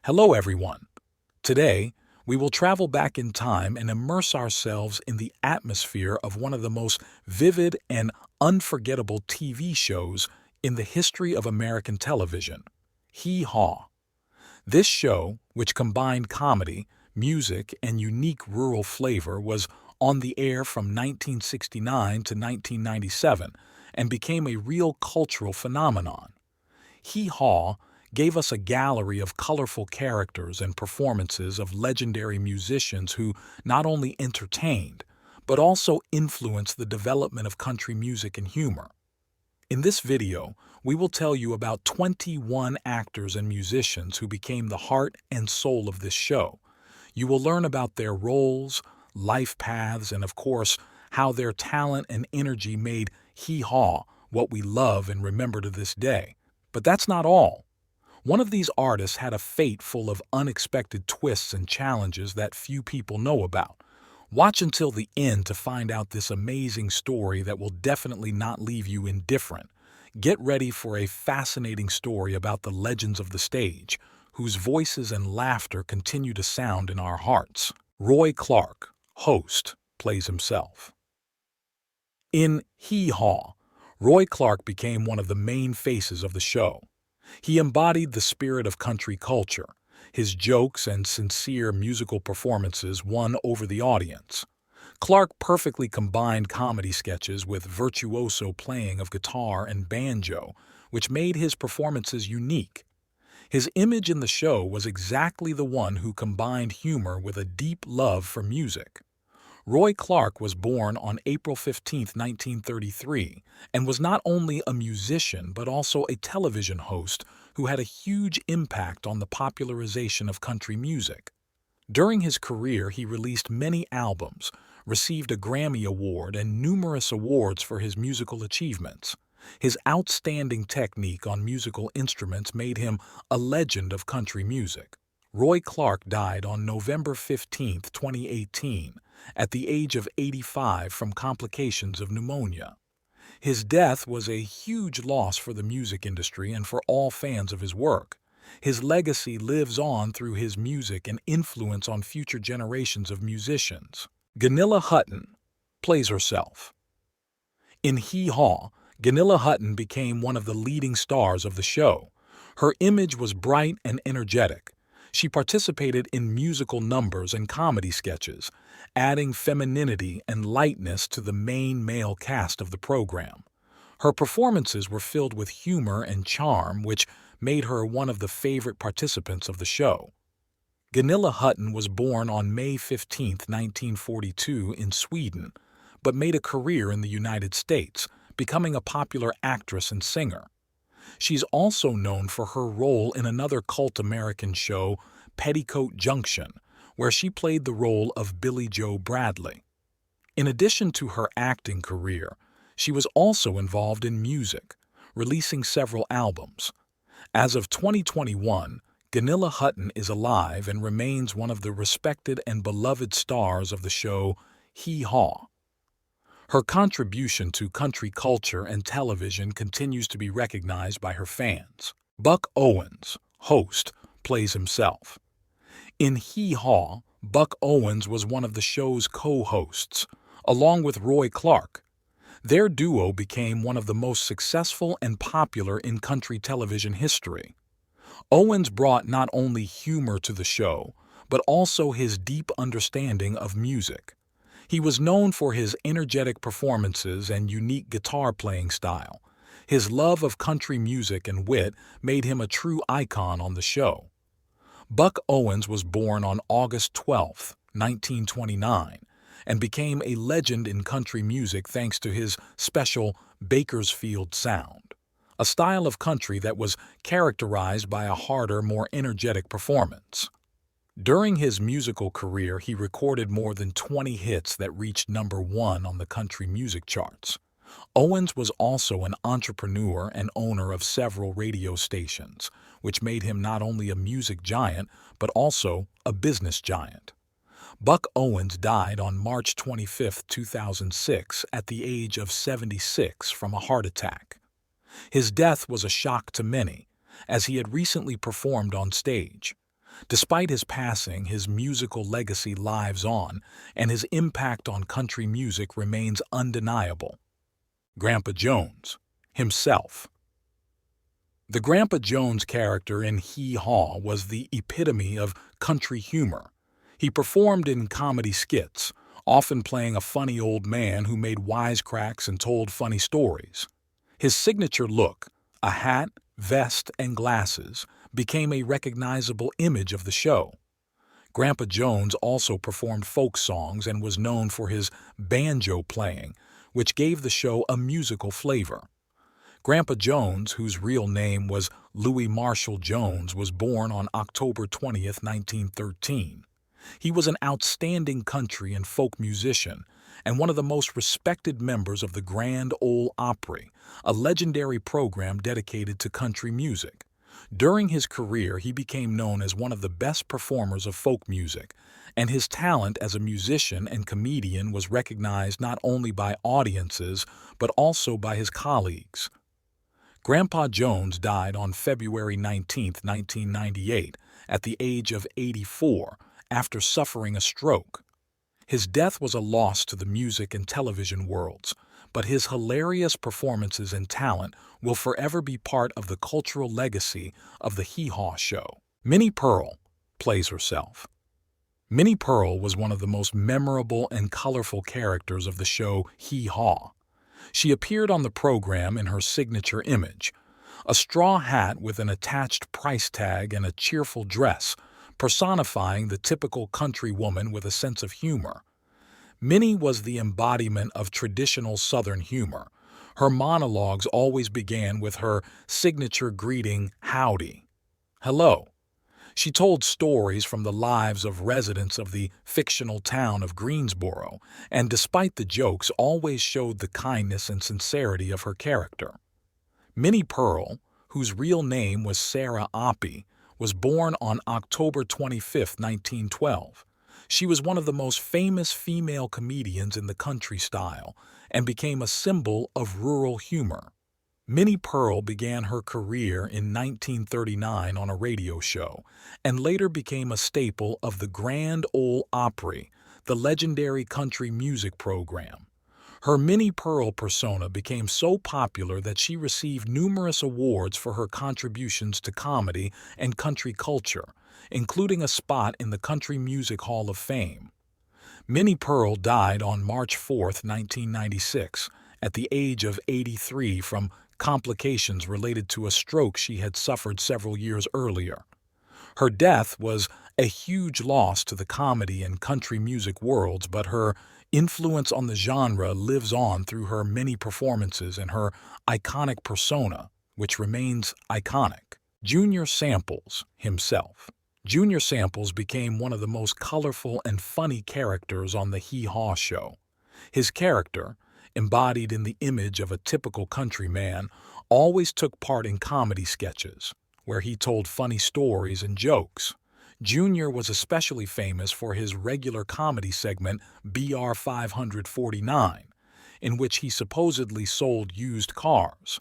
Hello, everyone. Today, we will travel back in time and immerse ourselves in the atmosphere of one of the most vivid and unforgettable TV shows in the history of American television, Hee Haw. This show, which combined comedy, music, and unique rural flavor, was on the air from 1969 to 1997 and became a real cultural phenomenon. Hee Haw gave us a gallery of colorful characters and performances of legendary musicians who not only entertained, but also influenced the development of country music and humor. In this video, we will tell you about 21 actors and musicians who became the heart and soul of this show. You will learn about their roles, life paths, and of course, how their talent and energy made Hee Haw what we love and remember to this day. But that's not all. One of these artists had a fate full of unexpected twists and challenges that few people know about. Watch until the end to find out this amazing story that will definitely not leave you indifferent. Get ready for a fascinating story about the legends of the stage, whose voices and laughter continue to sound in our hearts. Roy Clark, host, plays himself. In Hee Haw, Roy Clark became one of the main faces of the show. He embodied the spirit of country culture. His jokes and sincere musical performances won over the audience. Clark perfectly combined comedy sketches with virtuoso playing of guitar and banjo, which made his performances unique. His image in the show was exactly the one who combined humor with a deep love for music. Roy Clark was born on April 15, 1933, and was not only a musician but also a television host who had a huge impact on the popularization of country music. During his career, he released many albums, received a Grammy Award, and numerous awards for his musical achievements. His outstanding technique on musical instruments made him a legend of country music. Roy Clark died on November 15, 2018, at the age of 85 from complications of pneumonia. His death was a huge loss for the music industry and for all fans of his work. His legacy lives on through his music and influence on future generations of musicians. Gunilla Hutton plays herself. In Hee Haw, Gunilla Hutton became one of the leading stars of the show. Her image was bright and energetic. She participated in musical numbers and comedy sketches, adding femininity and lightness to the main male cast of the program. Her performances were filled with humor and charm, which made her one of the favorite participants of the show. Gunilla Hutton was born on May 15, 1942, in Sweden, but made a career in the United States, becoming a popular actress and singer. She's also known for her role in another cult American show, Petticoat Junction, where she played the role of Billie Joe Bradley. In addition to her acting career, she was also involved in music, releasing several albums. As of 2021, Gunilla Hutton is alive and remains one of the respected and beloved stars of the show Hee Haw. Her contribution to country culture and television continues to be recognized by her fans. Buck Owens, host, plays himself. In Hee Haw, Buck Owens was one of the show's co-hosts, along with Roy Clark. Their duo became one of the most successful and popular in country television history. Owens brought not only humor to the show, but also his deep understanding of music. He was known for his energetic performances and unique guitar playing style. His love of country music and wit made him a true icon on the show. Buck Owens was born on August 12, 1929, and became a legend in country music thanks to his special Bakersfield sound, a style of country that was characterized by a harder, more energetic performance. During his musical career, he recorded more than 20 hits that reached #1 on the country music charts. Owens was also an entrepreneur and owner of several radio stations, which made him not only a music giant, but also a business giant. Buck Owens died on March 25, 2006, at the age of 76 from a heart attack. His death was a shock to many, as he had recently performed on stage. Despite his passing, his musical legacy lives on, and his impact on country music remains undeniable. Grandpa Jones, himself. The Grandpa Jones character in Hee Haw was the epitome of country humor. He performed in comedy skits, often playing a funny old man who made wisecracks and told funny stories. His signature look, a hat, vest, and glasses, became a recognizable image of the show. Grandpa Jones also performed folk songs and was known for his banjo playing, which gave the show a musical flavor. Grandpa Jones, whose real name was Louis Marshall Jones, was born on October 20th, 1913. He was an outstanding country and folk musician and one of the most respected members of the Grand Ole Opry, a legendary program dedicated to country music. During his career, he became known as one of the best performers of folk music, and his talent as a musician and comedian was recognized not only by audiences but also by his colleagues. Grandpa Jones died on February 19, 1998, at the age of 84, after suffering a stroke. His death was a loss to the music and television worlds, but his hilarious performances and talent will forever be part of the cultural legacy of the Hee Haw show. Minnie Pearl plays herself. Minnie Pearl was one of the most memorable and colorful characters of the show Hee Haw. She appeared on the program in her signature image, a straw hat with an attached price tag and a cheerful dress, personifying the typical country woman with a sense of humor. Minnie was the embodiment of traditional Southern humor. Her monologues always began with her signature greeting, "Howdy." Hello. She told stories from the lives of residents of the fictional town of Greensboro, and despite the jokes, always showed the kindness and sincerity of her character. Minnie Pearl, whose real name was Sarah Oppie, was born on October 25, 1912. She was one of the most famous female comedians in the country style and became a symbol of rural humor. Minnie Pearl began her career in 1939 on a radio show and later became a staple of the Grand Ole Opry, the legendary country music program. Her Minnie Pearl persona became so popular that she received numerous awards for her contributions to comedy and country culture, including a spot in the Country Music Hall of Fame. Minnie Pearl died on March 4, 1996, at the age of 83 from complications related to a stroke she had suffered several years earlier. Her death was a huge loss to the comedy and country music worlds, but her influence on the genre lives on through her many performances and her iconic persona, which remains iconic. Junior Samples himself. Junior Samples became one of the most colorful and funny characters on the Hee Haw show. His character, embodied in the image of a typical countryman, always took part in comedy sketches, where he told funny stories and jokes. Junior was especially famous for his regular comedy segment BR 549, in which he supposedly sold used cars.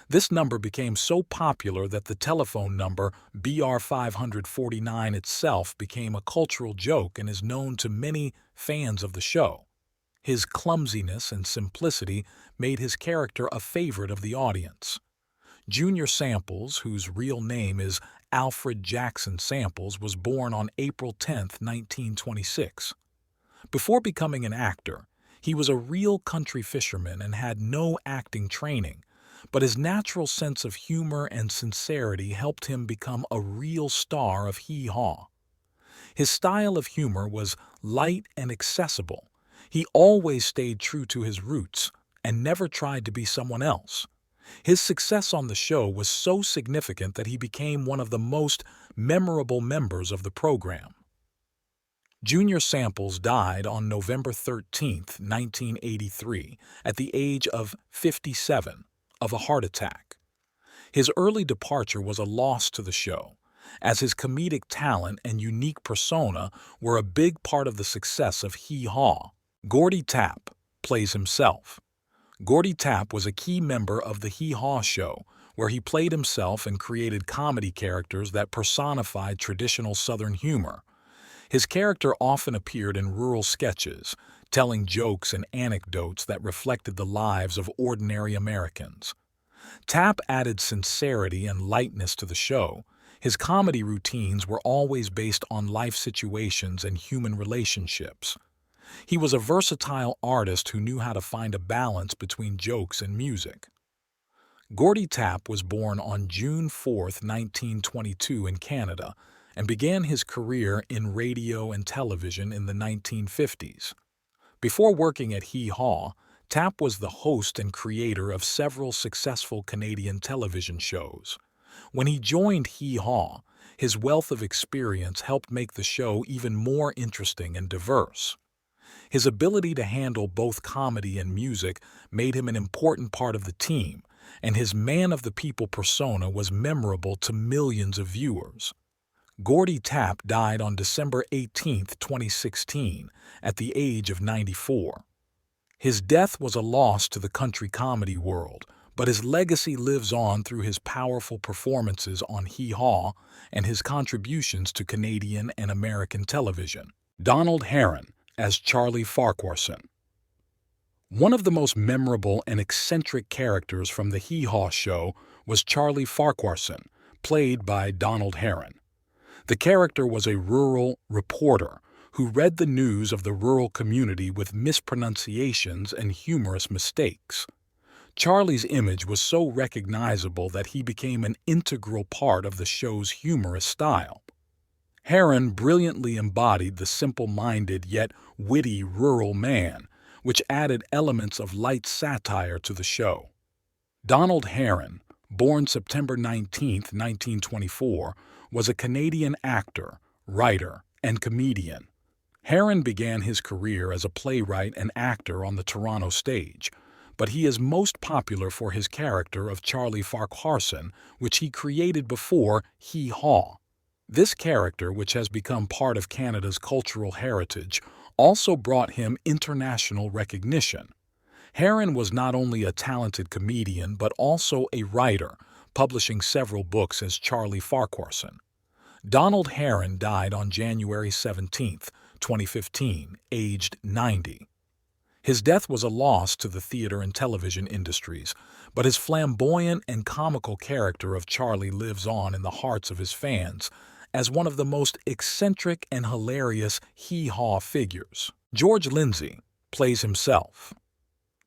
This number became so popular that the telephone number BR 549 itself became a cultural joke and is known to many fans of the show. His clumsiness and simplicity made his character a favorite of the audience. Junior Samples, whose real name is Alfred Jackson Samples, was born on April 10, 1926. Before becoming an actor, he was a real country fisherman and had no acting training, but his natural sense of humor and sincerity helped him become a real star of Hee Haw. His style of humor was light and accessible. He always stayed true to his roots and never tried to be someone else. His success on the show was so significant that he became one of the most memorable members of the program. Junior Samples died on November 13, 1983, at the age of 57, of a heart attack. His early departure was a loss to the show, as his comedic talent and unique persona were a big part of the success of Hee Haw. Gordy Tapp plays himself. Gordy Tapp was a key member of the Hee Haw show, where he played himself and created comedy characters that personified traditional Southern humor. His character often appeared in rural sketches, telling jokes and anecdotes that reflected the lives of ordinary Americans. Tapp added sincerity and lightness to the show. His comedy routines were always based on life situations and human relationships. He was a versatile artist who knew how to find a balance between jokes and music. Gordy Tapp was born on June 4, 1922 in Canada, and began his career in radio and television in the 1950s. Before working at Hee Haw, Tapp was the host and creator of several successful Canadian television shows. When he joined Hee Haw, his wealth of experience helped make the show even more interesting and diverse. His ability to handle both comedy and music made him an important part of the team, and his man-of-the-people persona was memorable to millions of viewers. Gordy Tapp died on December 18, 2016, at the age of 94. His death was a loss to the country comedy world, but his legacy lives on through his powerful performances on Hee Haw and his contributions to Canadian and American television. Donald Herron as Charlie Farquharson. One of the most memorable and eccentric characters from the Hee Haw show was Charlie Farquharson, played by Donald Herron. The character was a rural reporter who read the news of the rural community with mispronunciations and humorous mistakes. Charlie's image was so recognizable that he became an integral part of the show's humorous style. Herron brilliantly embodied the simple-minded yet witty rural man, which added elements of light satire to the show. Donald Herron, born September 19, 1924, was a Canadian actor, writer, and comedian. Herron began his career as a playwright and actor on the Toronto stage, but he is most popular for his character of Charlie Farquharson, which he created before Hee Haw. This character, which has become part of Canada's cultural heritage, also brought him international recognition. Herron was not only a talented comedian but also a writer, publishing several books as Charlie Farquharson. Donald Herron died on January 17, 2015, aged 90. His death was a loss to the theater and television industries, but his flamboyant and comical character of Charlie lives on in the hearts of his fans as one of the most eccentric and hilarious Hee Haw figures. George Lindsay plays himself.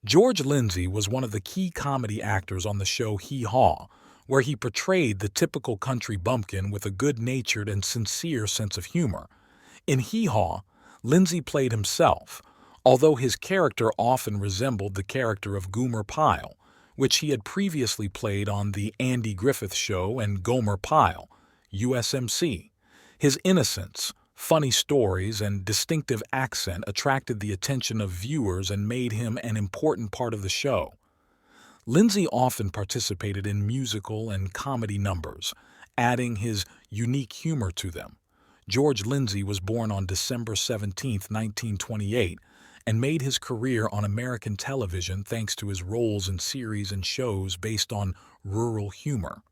George Lindsay was one of the key comedy actors on the show Hee Haw, where he portrayed the typical country bumpkin with a good-natured and sincere sense of humor. In Hee Haw, Lindsay played himself, although his character often resembled the character of Gomer Pyle, which he had previously played on The Andy Griffith Show and Gomer Pyle, USMC. His innocence, funny stories, and distinctive accent attracted the attention of viewers and made him an important part of the show. Lindsay often participated in musical and comedy numbers, adding his unique humor to them. George Lindsay was born on December 17, 1928, and made his career on American television thanks to his roles in series and shows based on rural humor.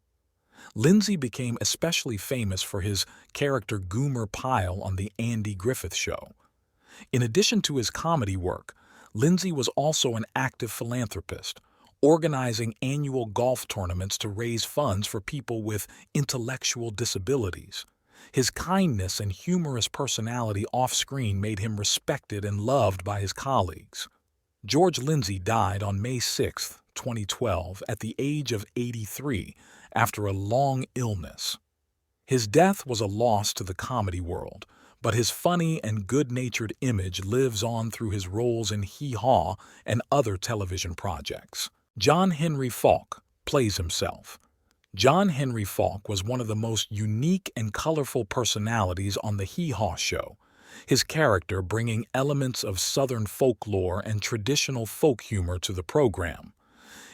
Lindsay became especially famous for his character Gomer Pyle on The Andy Griffith Show. In addition to his comedy work, Lindsay was also an active philanthropist, organizing annual golf tournaments to raise funds for people with intellectual disabilities. His kindness and humorous personality off-screen made him respected and loved by his colleagues. George Lindsay died on May 6, 2012, at the age of 83 after a long illness. His death was a loss to the comedy world, but his funny and good-natured image lives on through his roles in Hee Haw and other television projects. John Henry Falk plays himself. John Henry Falk was one of the most unique and colorful personalities on the Hee Haw show, his character bringing elements of Southern folklore and traditional folk humor to the program.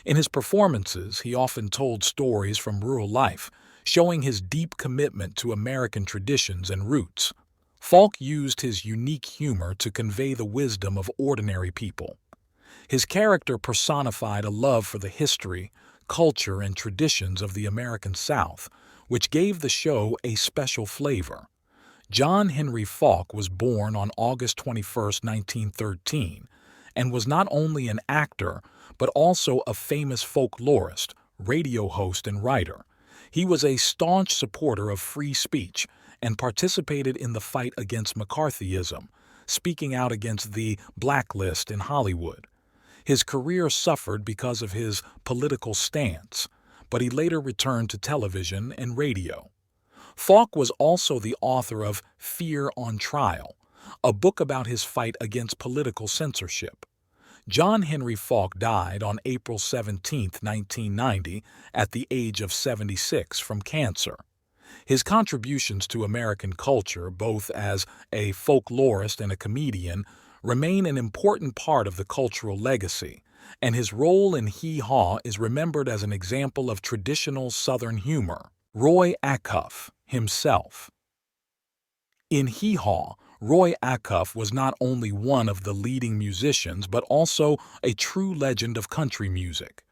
In his performances, he often told stories from rural life, showing his deep commitment to American traditions and roots. Falk used his unique humor to convey the wisdom of ordinary people. His character personified a love for the history, culture, and traditions of the American South, which gave the show a special flavor. John Henry Faulk was born on August 21, 1913, and was not only an actor, but also a famous folklorist, radio host, and writer. He was a staunch supporter of free speech and participated in the fight against McCarthyism, speaking out against the blacklist in Hollywood. His career suffered because of his political stance, but he later returned to television and radio. Faulk was also the author of Fear on Trial, a book about his fight against political censorship. John Henry Faulk died on April 17, 1990, at the age of 76 from cancer. His contributions to American culture, both as a folklorist and a comedian, remain an important part of the cultural legacy, and his role in Hee Haw is remembered as an example of traditional Southern humor. Roy Acuff, himself. In Hee Haw, Roy Acuff was not only one of the leading musicians but also a true legend of country music.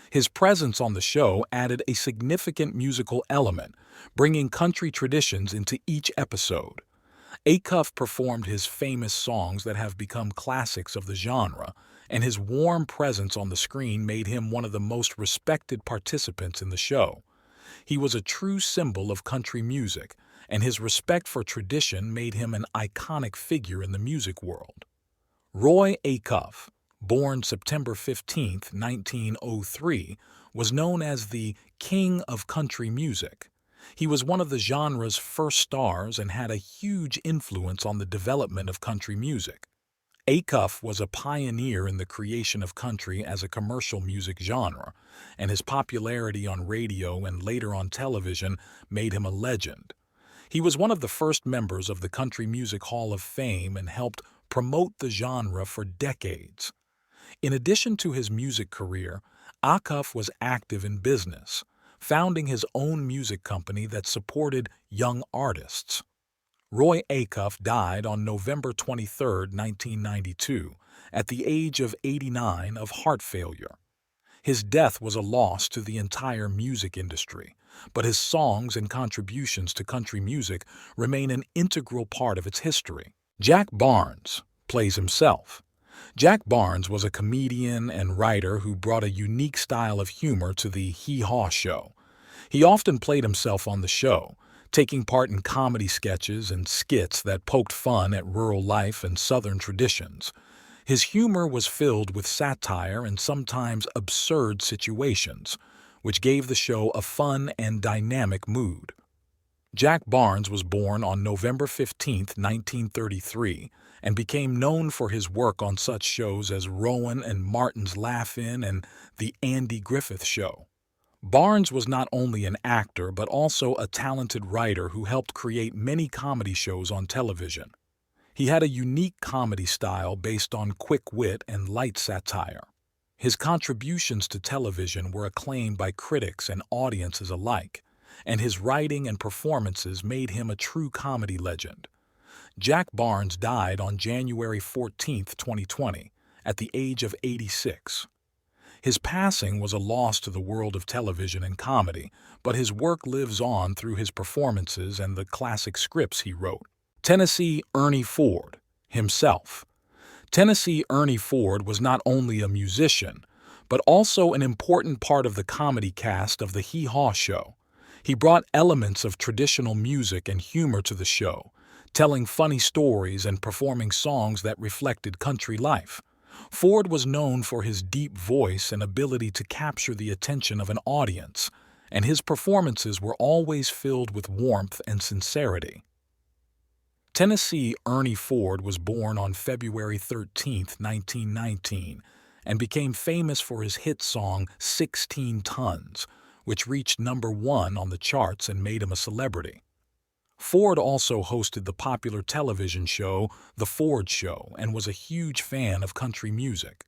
His presence on the show added a significant musical element, bringing country traditions into each episode. Acuff performed his famous songs that have become classics of the genre, and his warm presence on the screen made him one of the most respected participants in the show. He was a true symbol of country music, and his respect for tradition made him an iconic figure in the music world. Roy Acuff, born September 15, 1903, was known as the King of Country Music. He was one of the genre's first stars and had a huge influence on the development of country music. Acuff was a pioneer in the creation of country as a commercial music genre, and his popularity on radio and later on television made him a legend. He was one of the first members of the Country Music Hall of Fame and helped promote the genre for decades. In addition to his music career, Acuff was active in business, founding his own music company that supported young artists. Roy Acuff died on November 23, 1992, at the age of 89 of heart failure. His death was a loss to the entire music industry, but his songs and contributions to country music remain an integral part of its history. Jack Barnes plays himself. Jack Barnes was a comedian and writer who brought a unique style of humor to the Hee Haw show. He often played himself on the show, taking part in comedy sketches and skits that poked fun at rural life and Southern traditions. His humor was filled with satire and sometimes absurd situations, which gave the show a fun and dynamic mood. Jack Barnes was born on November 15, 1933, and became known for his work on such shows as Rowan and Martin's Laugh-In and The Andy Griffith Show. Barnes was not only an actor but also a talented writer who helped create many comedy shows on television. He had a unique comedy style based on quick wit and light satire. His contributions to television were acclaimed by critics and audiences alike, and his writing and performances made him a true comedy legend. Jack Barnes died on January 14, 2020, at the age of 86. His passing was a loss to the world of television and comedy, but his work lives on through his performances and the classic scripts he wrote. Tennessee Ernie Ford, himself. Tennessee Ernie Ford was not only a musician, but also an important part of the comedy cast of the Hee Haw show. He brought elements of traditional music and humor to the show, telling funny stories and performing songs that reflected country life. Ford was known for his deep voice and ability to capture the attention of an audience, and his performances were always filled with warmth and sincerity. Tennessee Ernie Ford was born on February 13, 1919, and became famous for his hit song 16 Tons, which reached #1 on the charts and made him a celebrity. Ford also hosted the popular television show The Ford Show and was a huge fan of country music.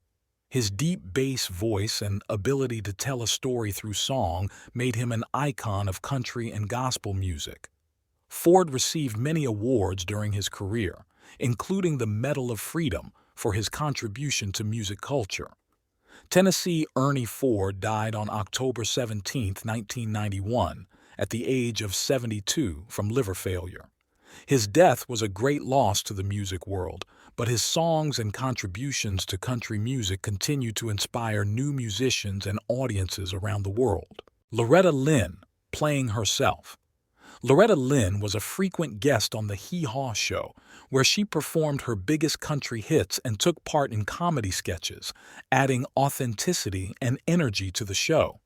His deep bass voice and ability to tell a story through song made him an icon of country and gospel music. Ford received many awards during his career, including the Medal of Freedom for his contribution to music culture. Tennessee Ernie Ford died on October 17, 1991, at the age of 72 from liver failure. His death was a great loss to the music world, but his songs and contributions to country music continue to inspire new musicians and audiences around the world. Loretta Lynn, playing herself. Loretta Lynn was a frequent guest on the Hee Haw show, where she performed her biggest country hits and took part in comedy sketches, adding authenticity and energy to the show.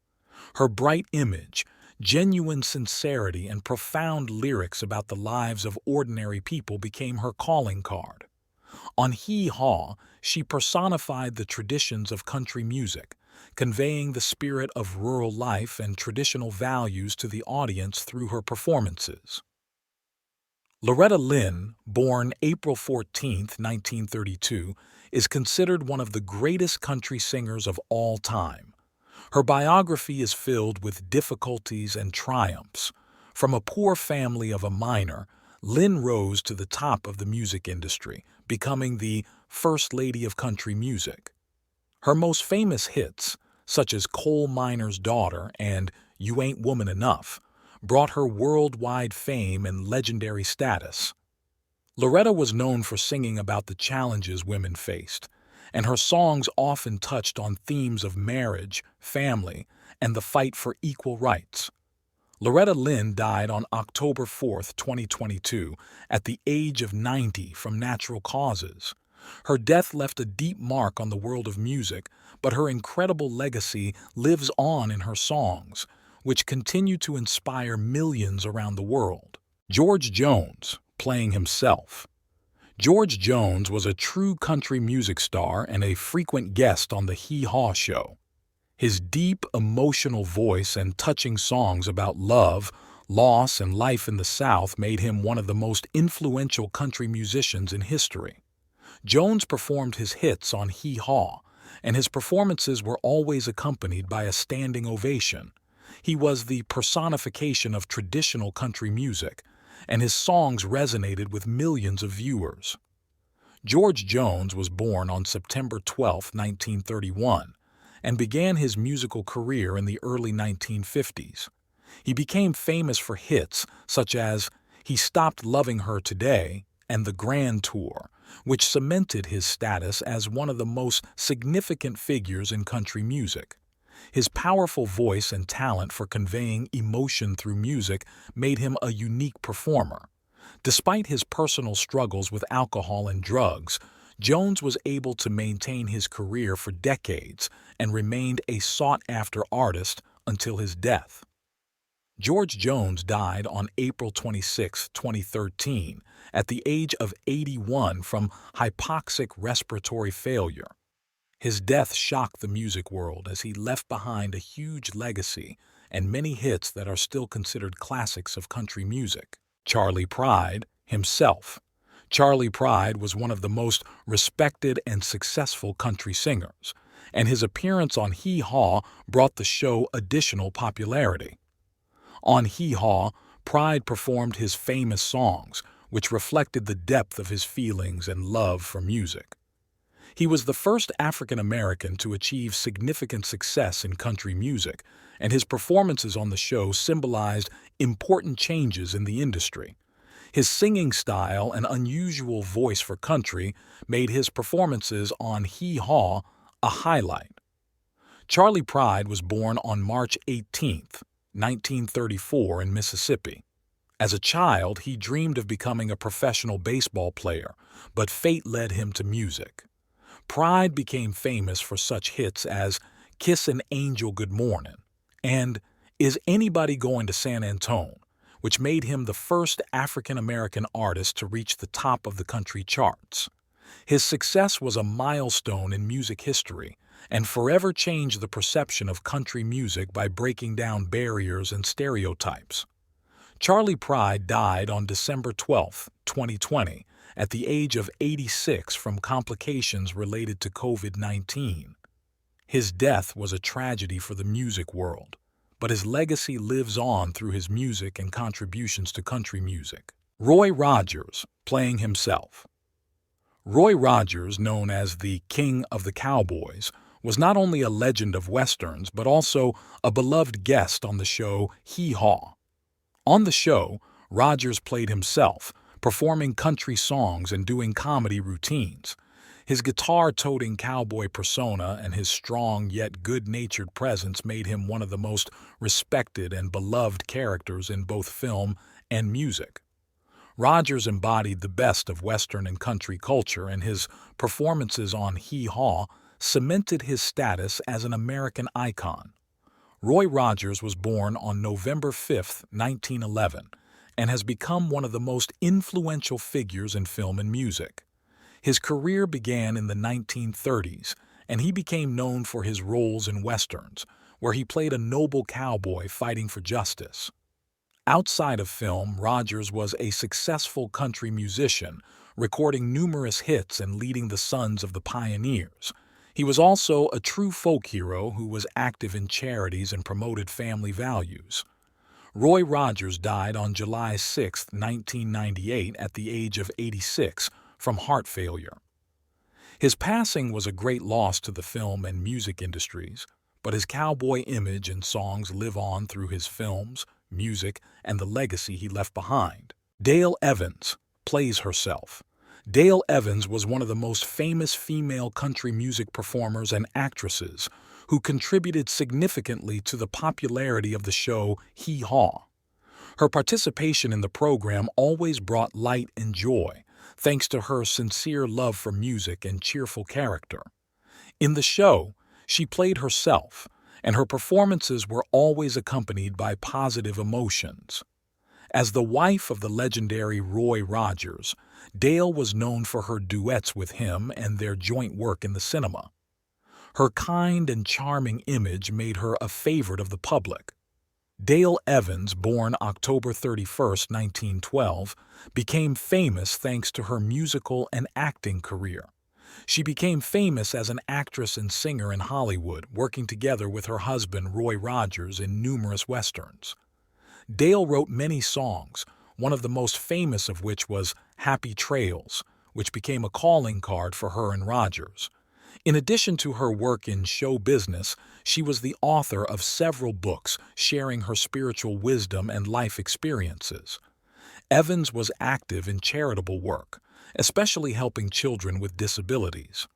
Her bright image, genuine sincerity, and profound lyrics about the lives of ordinary people became her calling card. On Hee Haw, she personified the traditions of country music, conveying the spirit of rural life and traditional values to the audience through her performances. Loretta Lynn, born April 14, 1932, is considered one of the greatest country singers of all time. Her biography is filled with difficulties and triumphs. From a poor family of a miner, Lynn rose to the top of the music industry, becoming the First Lady of Country Music. Her most famous hits, such as Coal Miner's Daughter and You Ain't Woman Enough, brought her worldwide fame and legendary status. Loretta was known for singing about the challenges women faced, and her songs often touched on themes of marriage, family, and the fight for equal rights. Loretta Lynn died on October 4, 2022, at the age of 90 from natural causes. Her death left a deep mark on the world of music, but her incredible legacy lives on in her songs, which continue to inspire millions around the world. George Jones, playing himself. George Jones was a true country music star and a frequent guest on the Hee Haw show. His deep, emotional voice and touching songs about love, loss, and life in the South made him one of the most influential country musicians in history. Jones performed his hits on Hee Haw, and his performances were always accompanied by a standing ovation. He was the personification of traditional country music, and his songs resonated with millions of viewers. George Jones was born on September 12, 1931, and began his musical career in the early 1950s. He became famous for hits such as He Stopped Loving Her Today and The Grand Tour, which cemented his status as one of the most significant figures in country music. His powerful voice and talent for conveying emotion through music made him a unique performer. Despite his personal struggles with alcohol and drugs, Jones was able to maintain his career for decades and remained a sought-after artist until his death. George Jones died on April 26, 2013, at the age of 81 from hypoxic respiratory failure. His death shocked the music world as he left behind a huge legacy and many hits that are still considered classics of country music. Charley Pride, himself. Charley Pride was one of the most respected and successful country singers, and his appearance on Hee Haw brought the show additional popularity. On Hee Haw, Pride performed his famous songs, which reflected the depth of his feelings and love for music. He was the first African American to achieve significant success in country music, and his performances on the show symbolized important changes in the industry. His singing style and unusual voice for country made his performances on Hee Haw a highlight. Charley Pride was born on March 18, 1934, in Mississippi. As a child, he dreamed of becoming a professional baseball player, but fate led him to music. Pride became famous for such hits as Kiss an Angel Good Mornin' and Is Anybody Going to San Antone, which made him the first African-American artist to reach the top of the country charts. His success was a milestone in music history and forever changed the perception of country music by breaking down barriers and stereotypes. Charley Pride died on December 12, 2020, at the age of 86 from complications related to COVID-19. His death was a tragedy for the music world, but his legacy lives on through his music and contributions to country music. Roy Rogers, playing himself. Roy Rogers, known as the King of the Cowboys, was not only a legend of Westerns but also a beloved guest on the show Hee Haw. On the show, Rogers played himself, performing country songs and doing comedy routines. His guitar-toting cowboy persona and his strong yet good-natured presence made him one of the most respected and beloved characters in both film and music. Rogers embodied the best of Western and country culture, and his performances on Hee Haw cemented his status as an American icon. Roy Rogers was born on November 5, 1911, and has become one of the most influential figures in film and music. His career began in the 1930s, and he became known for his roles in Westerns, where he played a noble cowboy fighting for justice. Outside of film, Rogers was a successful country musician, recording numerous hits and leading the Sons of the Pioneers. He was also a true folk hero who was active in charities and promoted family values. Roy Rogers died on July 6, 1998, at the age of 86, from heart failure. His passing was a great loss to the film and music industries, but his cowboy image and songs live on through his films, music, and the legacy he left behind. Dale Evans plays herself. Dale Evans was one of the most famous female country music performers and actresses who contributed significantly to the popularity of the show Hee Haw. Her participation in the program always brought light and joy, thanks to her sincere love for music and cheerful character. In the show, she played herself, and her performances were always accompanied by positive emotions. As the wife of the legendary Roy Rogers, Dale was known for her duets with him and their joint work in the cinema. Her kind and charming image made her a favorite of the public. Dale Evans, born October 31, 1912, became famous thanks to her musical and acting career. She became famous as an actress and singer in Hollywood, working together with her husband Roy Rogers in numerous westerns. Dale wrote many songs, one of the most famous of which was Happy Trails, which became a calling card for her and Rogers. In addition to her work in show business, she was the author of several books sharing her spiritual wisdom and life experiences. Evans was active in charitable work, especially helping children with disabilities.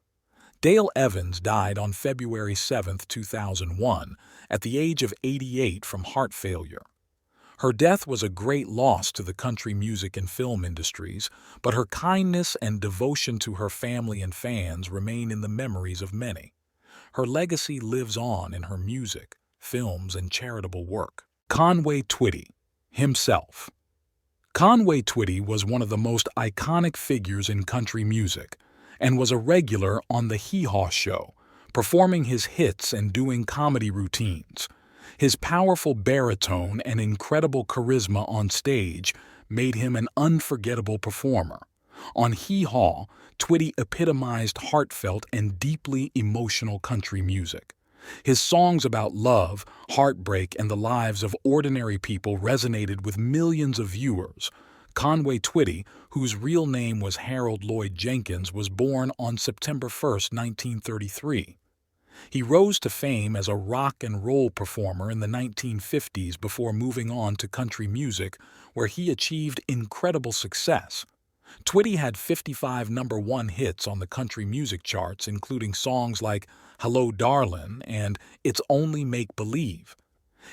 Dale Evans died on February 7, 2001, at the age of 88 from heart failure. Her death was a great loss to the country music and film industries, but her kindness and devotion to her family and fans remain in the memories of many. Her legacy lives on in her music, films, and charitable work. Conway Twitty, himself. Conway Twitty was one of the most iconic figures in country music and was a regular on the Hee Haw show, performing his hits and doing comedy routines. His powerful baritone and incredible charisma on stage made him an unforgettable performer. On Hee Haw, Twitty epitomized heartfelt and deeply emotional country music. His songs about love, heartbreak, and the lives of ordinary people resonated with millions of viewers. Conway Twitty, whose real name was Harold Lloyd Jenkins, was born on September 1, 1933. He rose to fame as a rock and roll performer in the 1950s before moving on to country music, where he achieved incredible success. Twitty had 55 #1 hits on the country music charts, including songs like Hello Darlin' and It's Only Make Believe.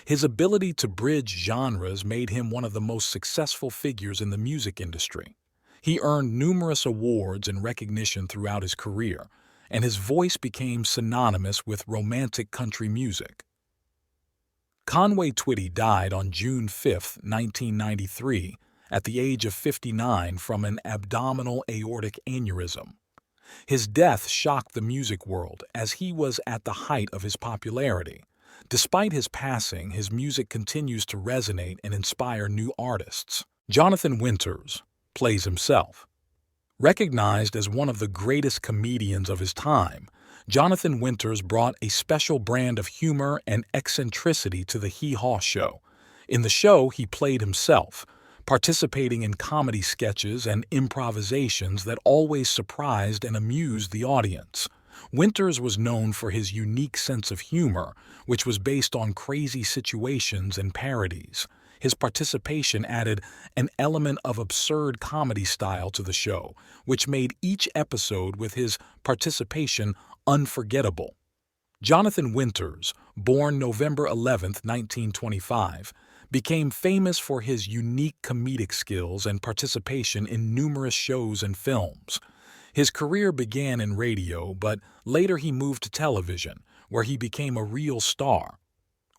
His ability to bridge genres made him one of the most successful figures in the music industry. He earned numerous awards and recognition throughout his career, and his voice became synonymous with romantic country music. Conway Twitty died on June 5, 1993, at the age of 59 from an abdominal aortic aneurysm. His death shocked the music world as he was at the height of his popularity. Despite his passing, his music continues to resonate and inspire new artists. Jonathan Winters plays himself. Recognized as one of the greatest comedians of his time, Jonathan Winters brought a special brand of humor and eccentricity to the Hee Haw show. In the show, he played himself, participating in comedy sketches and improvisations that always surprised and amused the audience. Winters was known for his unique sense of humor, which was based on crazy situations and parodies. His participation added an element of absurd comedy style to the show, which made each episode with his participation unforgettable. Jonathan Winters, born November 11, 1925, became famous for his unique comedic skills and participation in numerous shows and films. His career began in radio, but later he moved to television, where he became a real star.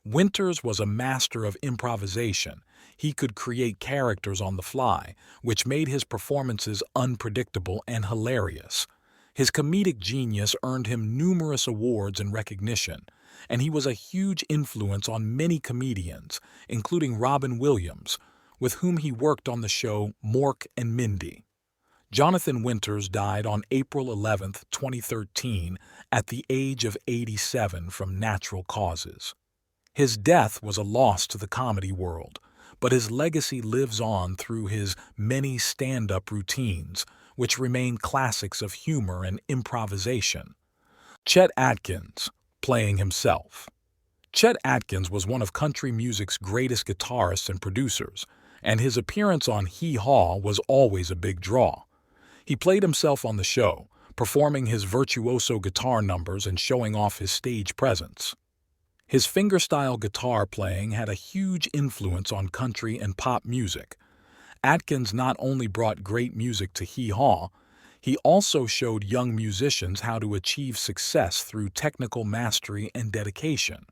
Winters was a master of improvisation. He could create characters on the fly, which made his performances unpredictable and hilarious. His comedic genius earned him numerous awards and recognition, and he was a huge influence on many comedians, including Robin Williams, with whom he worked on the show Mork and Mindy. Jonathan Winters died on April 11, 2013, at the age of 87 from natural causes. His death was a loss to the comedy world, but his legacy lives on through his many stand-up routines, which remain classics of humor and improvisation. Chet Atkins, playing himself. Chet Atkins was one of country music's greatest guitarists and producers, and his appearance on Hee Haw was always a big draw. He played himself on the show, performing his virtuoso guitar numbers and showing off his stage presence. His fingerstyle guitar playing had a huge influence on country and pop music. Atkins not only brought great music to Hee Haw, he also showed young musicians how to achieve success through technical mastery and dedication.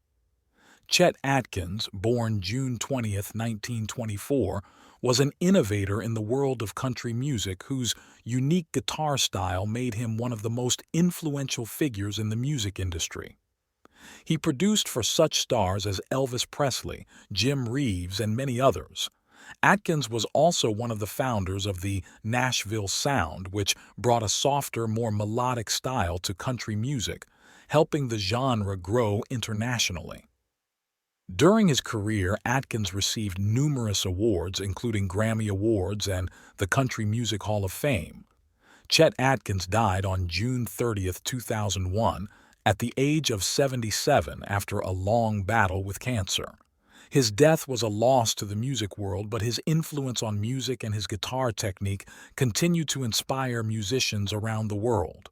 Chet Atkins, born June 20, 1924, was an innovator in the world of country music whose unique guitar style made him one of the most influential figures in the music industry. He produced for such stars as Elvis Presley, Jim Reeves, and many others. Atkins was also one of the founders of the Nashville Sound, which brought a softer, more melodic style to country music, helping the genre grow internationally. During his career, Atkins received numerous awards, including Grammy Awards and the Country Music Hall of Fame. Chet Atkins died on June 30, 2001, at the age of 77 after a long battle with cancer. His death was a loss to the music world, but his influence on music and his guitar technique continue to inspire musicians around the world.